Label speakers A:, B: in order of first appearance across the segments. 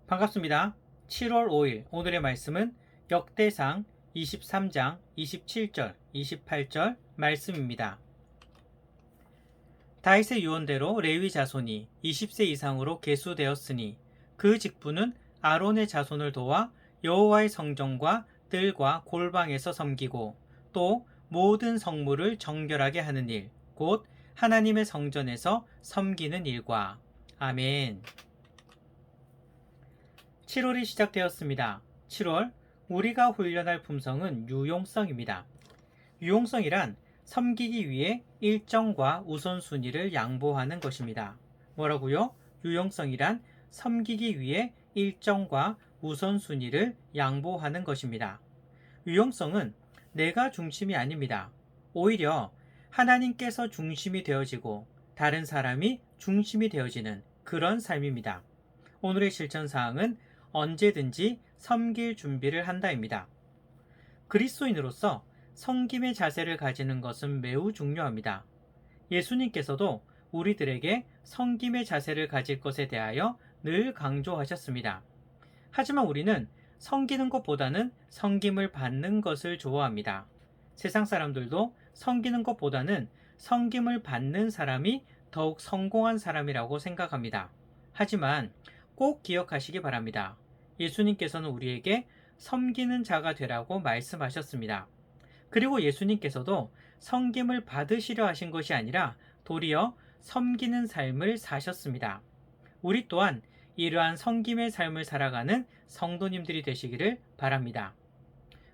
A: 반갑습니다. 7월 5일 오늘의 말씀은 역대상 23장 27절, 28절 말씀입니다. 다윗의 유언대로 레위 자손이 20세 이상으로 계수되었으니 그 직분은 아론의 자손을 도와 여호와의 성전과 뜰과 골방에서 섬기고 또 모든 성물을 정결하게 하는 일, 곧 하나님의 성전에서 섬기는 일과. 아멘. 7월이 시작되었습니다. 7월, 우리가 훈련할 품성은 유용성입니다. 유용성이란 섬기기 위해 일정과 우선순위를 양보하는 것입니다. 뭐라고요? 유용성이란 섬기기 위해 일정과 우선순위를 양보하는 것입니다. 유용성은 내가 중심이 아닙니다. 오히려 하나님께서 중심이 되어지고 다른 사람이 중심이 되어지는 그런 삶입니다. 오늘의 실천사항은 언제든지 섬길 준비를 한다입니다. 그리스도인으로서 섬김의 자세를 가지는 것은 매우 중요합니다. 예수님께서도 우리들에게 섬김의 자세를 가질 것에 대하여 늘 강조하셨습니다. 하지만 우리는 섬기는 것보다는 섬김을 받는 것을 좋아합니다. 세상 사람들도 섬기는 것보다는 섬김을 받는 사람이 더욱 성공한 사람이라고 생각합니다. 하지만 꼭 기억하시기 바랍니다. 예수님께서는 우리에게 섬기는 자가 되라고 말씀하셨습니다. 그리고 예수님께서도 섬김을 받으시려 하신 것이 아니라 도리어 섬기는 삶을 사셨습니다. 우리 또한 이러한 섬김의 삶을 살아가는 성도님들이 되시기를 바랍니다.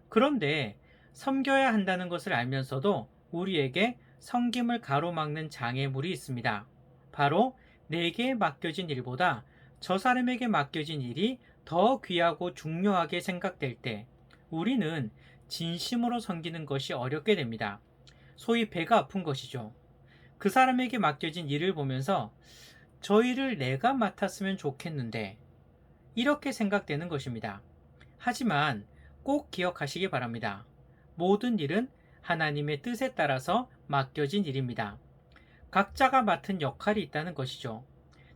A: 그런데 섬겨야 한다는 것을 알면서도 우리에게 섬김을 가로막는 장애물이 있습니다. 바로 내게 맡겨진 일보다 저 사람에게 맡겨진 일이 더 귀하고 중요하게 생각될 때 우리는 진심으로 섬기는 것이 어렵게 됩니다. 소위 배가 아픈 것이죠. 그 사람에게 맡겨진 일을 보면서 저 일을 내가 맡았으면 좋겠는데 이렇게 생각되는 것입니다. 하지만 꼭 기억하시기 바랍니다. 모든 일은 하나님의 뜻에 따라서 맡겨진 일입니다. 각자가 맡은 역할이 있다는 것이죠.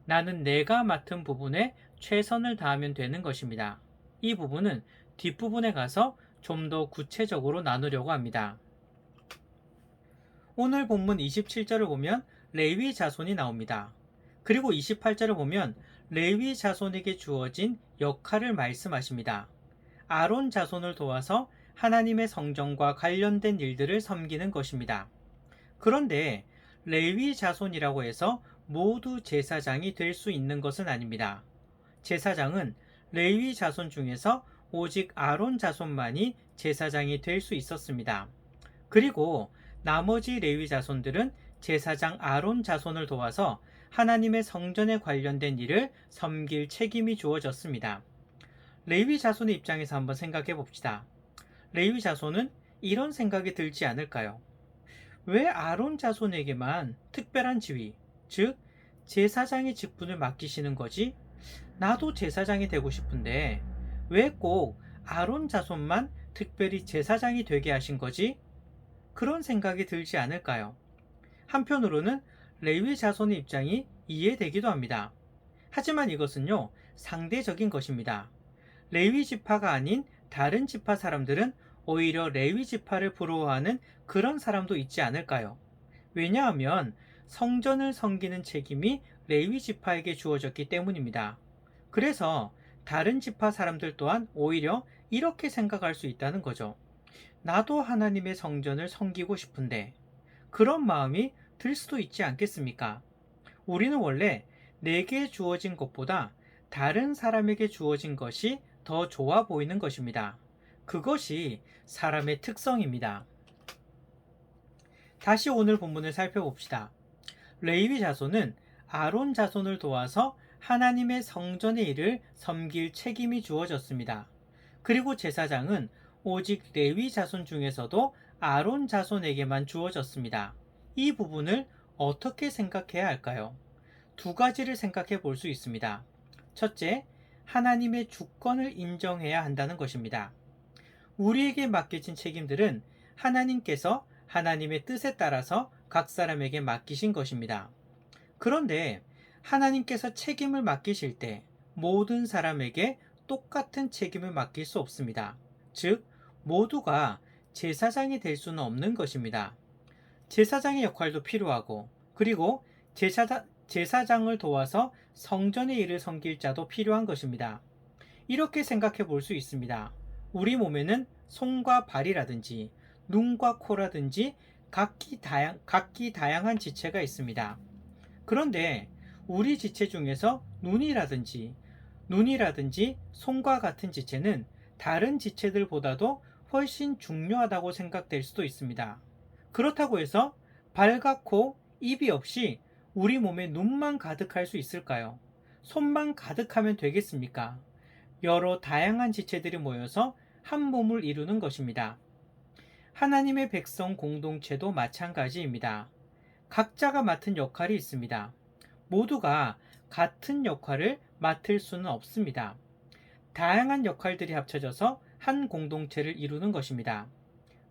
A: 나는 내가 맡은 부분에 최선을 다하면 되는 것입니다. 이 부분은 뒷부분에 가서 좀 더 구체적으로 나누려고 합니다. 오늘 본문 27절을 보면 레위 자손이 나옵니다. 그리고 28절을 보면 레위 자손에게 주어진 역할을 말씀하십니다. 아론 자손을 도와서 하나님의 성전과 관련된 일들을 섬기는 것입니다. 그런데 레위 자손이라고 해서 모두 제사장이 될 수 있는 것은 아닙니다. 제사장은 레위 자손 중에서 오직 아론 자손만이 제사장이 될 수 있었습니다. 그리고 나머지 레위 자손들은 제사장 아론 자손을 도와서 하나님의 성전에 관련된 일을 섬길 책임이 주어졌습니다. 레위 자손의 입장에서 한번 생각해 봅시다. 레위 자손은 이런 생각이 들지 않을까요? 왜 아론 자손에게만 특별한 지위, 즉 제사장의 직분을 맡기시는 거지? 나도 제사장이 되고 싶은데 왜 꼭 아론 자손만 특별히 제사장이 되게 하신 거지? 그런 생각이 들지 않을까요? 한편으로는 레위 자손의 입장이 이해되기도 합니다. 하지만 이것은요, 상대적인 것입니다. 레위 지파가 아닌 다른 지파 사람들은 오히려 레위 지파를 부러워하는 그런 사람도 있지 않을까요? 왜냐하면 성전을 섬기는 책임이 레위 지파에게 주어졌기 때문입니다. 그래서 다른 지파 사람들 또한 오히려 이렇게 생각할 수 있다는 거죠. 나도 하나님의 성전을 섬기고 싶은데 그런 마음이 들 수도 있지 않겠습니까? 우리는 원래 내게 주어진 것보다 다른 사람에게 주어진 것이 더 좋아 보이는 것입니다. 그것이 사람의 특성입니다. 다시 오늘 본문을 살펴봅시다. 레위 자손은 아론 자손을 도와서 하나님의 성전의 일을 섬길 책임이 주어졌습니다. 그리고 제사장은 오직 레위 자손 중에서도 아론 자손에게만 주어졌습니다. 이 부분을 어떻게 생각해야 할까요? 두 가지를 생각해 볼 수 있습니다. 첫째, 하나님의 주권을 인정해야 한다는 것입니다. 우리에게 맡겨진 책임들은 하나님께서 하나님의 뜻에 따라서 각 사람에게 맡기신 것입니다. 그런데 하나님께서 책임을 맡기실 때 모든 사람에게 똑같은 책임을 맡길 수 없습니다. 즉, 모두가 제사장이 될 수는 없는 것입니다. 제사장의 역할도 필요하고, 그리고 제사장을 도와서 성전의 일을 섬길 자도 필요한 것입니다. 이렇게 생각해 볼 수 있습니다. 우리 몸에는 손과 발이라든지 눈과 코라든지 각기 다양한 지체가 있습니다. 그런데 우리 지체 중에서 눈이라든지 손과 같은 지체는 다른 지체들보다도 훨씬 중요하다고 생각될 수도 있습니다. 그렇다고 해서 발과 코, 입이 없이 우리 몸에 눈만 가득할 수 있을까요? 손만 가득하면 되겠습니까? 여러 다양한 지체들이 모여서 한 몸을 이루는 것입니다. 하나님의 백성 공동체도 마찬가지입니다. 각자가 맡은 역할이 있습니다. 모두가 같은 역할을 맡을 수는 없습니다. 다양한 역할들이 합쳐져서 한 공동체를 이루는 것입니다.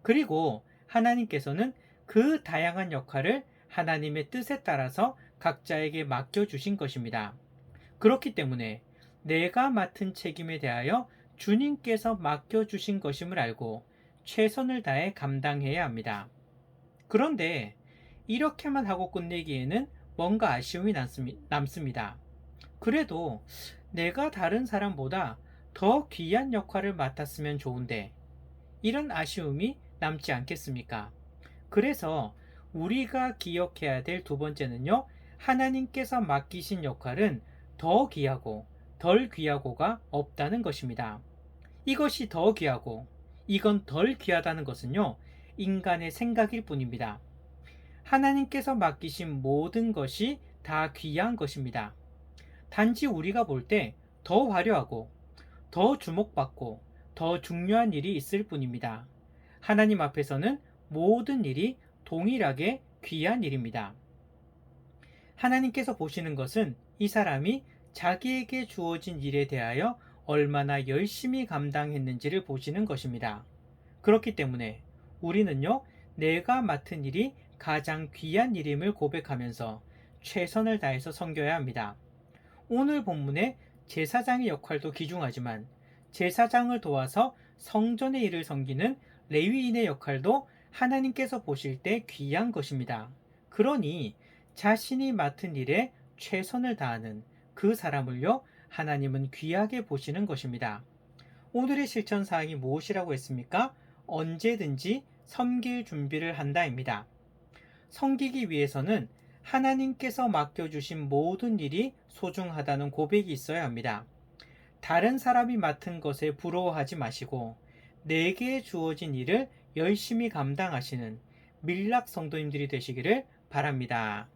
A: 그리고 하나님께서는 그 다양한 역할을 하나님의 뜻에 따라서 각자에게 맡겨주신 것입니다. 그렇기 때문에 내가 맡은 책임에 대하여 주님께서 맡겨주신 것임을 알고 최선을 다해 감당해야 합니다. 그런데 이렇게만 하고 끝내기에는 뭔가 아쉬움이 남습니다. 그래도 내가 다른 사람보다 더 귀한 역할을 맡았으면 좋은데, 이런 아쉬움이 남지 않겠습니까? 그래서 우리가 기억해야 될 두 번째는요, 하나님께서 맡기신 역할은 더 귀하고 덜 귀하고가 없다는 것입니다. 이것이 더 귀하고 이건 덜 귀하다는 것은요, 인간의 생각일 뿐입니다. 하나님께서 맡기신 모든 것이 다 귀한 것입니다. 단지 우리가 볼 때 더 화려하고 더 주목받고 더 중요한 일이 있을 뿐입니다. 하나님 앞에서는 모든 일이 동일하게 귀한 일입니다. 하나님께서 보시는 것은 이 사람이 자기에게 주어진 일에 대하여 얼마나 열심히 감당했는지를 보시는 것입니다. 그렇기 때문에 우리는요, 내가 맡은 일이 가장 귀한 일임을 고백하면서 최선을 다해서 섬겨야 합니다. 오늘 본문의 제사장의 역할도 귀중하지만 제사장을 도와서 성전의 일을 섬기는 레위인의 역할도 하나님께서 보실 때 귀한 것입니다. 그러니 자신이 맡은 일에 최선을 다하는 그 사람을요, 하나님은 귀하게 보시는 것입니다. 오늘의 실천 사항이 무엇이라고 했습니까? 언제든지 섬길 준비를 한다입니다. 섬기기 위해서는 하나님께서 맡겨주신 모든 일이 소중하다는 고백이 있어야 합니다. 다른 사람이 맡은 것에 부러워하지 마시고 내게 주어진 일을 열심히 감당하시는 밀락 성도님들이 되시기를 바랍니다.